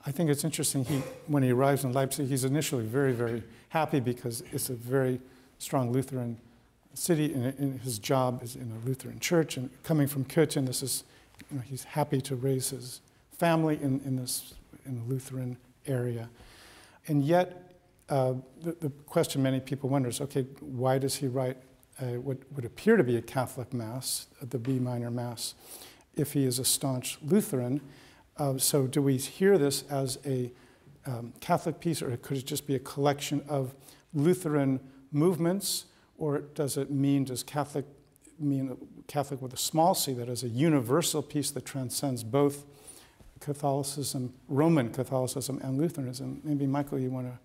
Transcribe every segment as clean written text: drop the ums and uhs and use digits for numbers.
I think it's interesting, when he arrives in Leipzig, he's initially very, very happy because it's a very strong Lutheran city, and his job is in a Lutheran church, and coming from Köthen, this is, he's happy to raise his family in the Lutheran area. And yet, the question many people wonder is, okay, why does he write what would appear to be a Catholic Mass, the B minor Mass, if he is a staunch Lutheran? So do we hear this as a Catholic piece, or could it just be a collection of Lutheran movements, or does Catholic mean Catholic with a small c, that is a universal piece that transcends both Catholicism, Roman Catholicism, and Lutheranism? Maybe, Michael, you want to...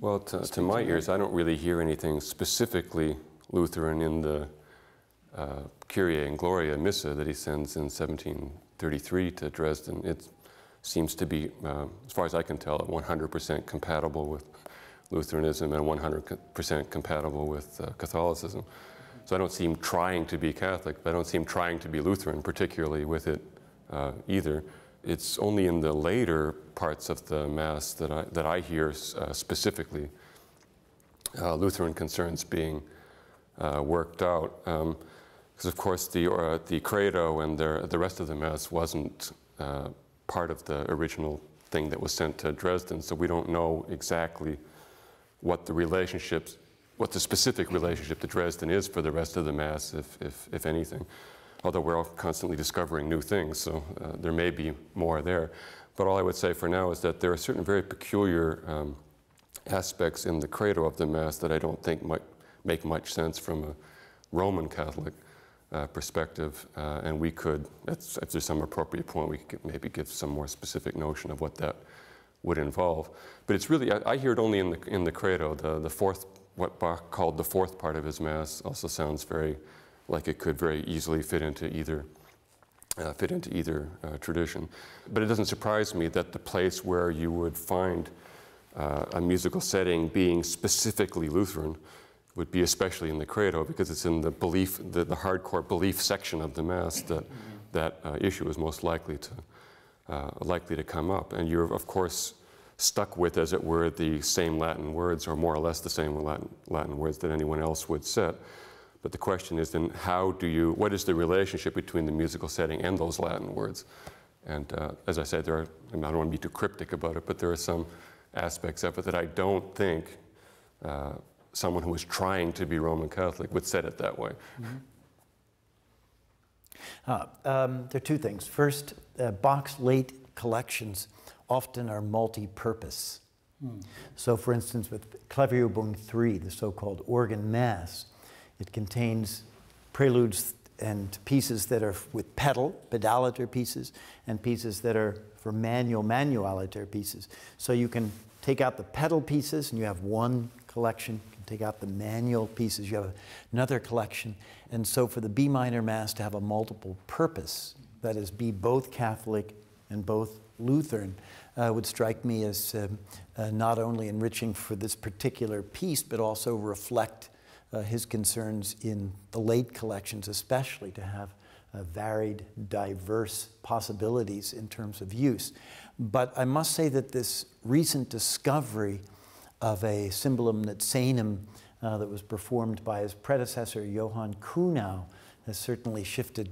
Well, to my ears, I don't really hear anything specifically Lutheran in the Kyrie and Gloria Missa that he sends in 1733 to Dresden. It seems to be, as far as I can tell, 100% compatible with Lutheranism and 100% compatible with Catholicism. So I don't see him trying to be Catholic, but I don't see him trying to be Lutheran, particularly with it either. It's only in the later parts of the Mass that I hear specifically Lutheran concerns being worked out. Because of course the Credo and the rest of the Mass wasn't part of the original thing that was sent to Dresden, so we don't know exactly what the specific relationship to Dresden is for the rest of the Mass, if anything. Although we're all constantly discovering new things, so there may be more there. But all I would say for now is that there are certain very peculiar aspects in the Credo of the Mass that I don't think might make much sense from a Roman Catholic perspective, and we could, if there's some appropriate point, we could maybe give some more specific notion of what that would involve. But it's really, I hear it only in the Credo. The fourth, what Bach called the fourth part of his Mass, also sounds very like it could very easily fit into either tradition. But it doesn't surprise me that the place where you would find a musical setting being specifically Lutheran would be especially in the Credo, because it's in the belief, the hardcore belief section of the Mass that issue is most likely to come up. And you're, of course, stuck with, as it were, the same Latin words, or more or less the same Latin words that anyone else would set. But the question is then, what is the relationship between the musical setting and those Latin words? And as I said, I don't want to be too cryptic about it, but there are some aspects of it that I don't think someone who is trying to be Roman Catholic would set it that way. There are two things. First, Bach's late collections often are multi-purpose. So for instance, with Klavierübung 3, the so-called organ Mass, it contains preludes and pieces that are with pedal-alter pieces, and pieces that are for manual-alter pieces. So you can take out the pedal pieces and you have one collection. You can take out the manual pieces, you have another collection. And so for the B minor Mass to have a multiple purpose, that is, be both Catholic and both Lutheran, would strike me as not only enriching for this particular piece, but also reflect his concerns in the late collections, especially to have varied, diverse possibilities in terms of use. But I must say that this recent discovery of a Cymbalum Nazaenum that was performed by his predecessor, Johann Kuhnau, has certainly shifted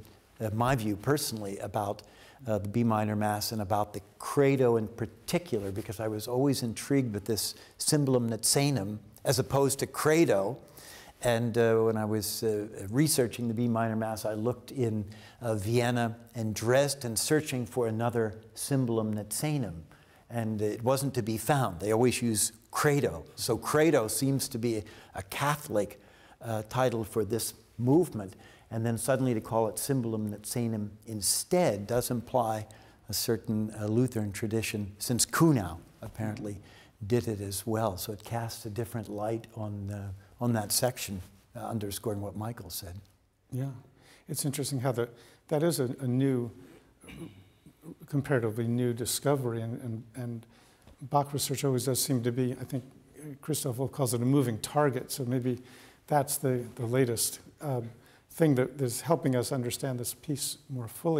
my view personally about the B minor Mass and about the Credo in particular, because I was always intrigued with this Cymbalum Nazaenum as opposed to Credo. And when I was researching the B minor Mass, I looked in Vienna and Dresden searching for another Cymbalum Nazaenum, and it wasn't to be found. They always use Credo. So Credo seems to be a Catholic title for this movement, and then suddenly to call it Cymbalum Nazaenum instead does imply a certain Lutheran tradition, since Kuhnau apparently did it as well. So it casts a different light on that section, underscoring what Michael said. Yeah, it's interesting how that is a new, comparatively new discovery, and Bach research always does seem to be, I think Christoph calls it a moving target, so maybe that's the latest thing that is helping us understand this piece more fully.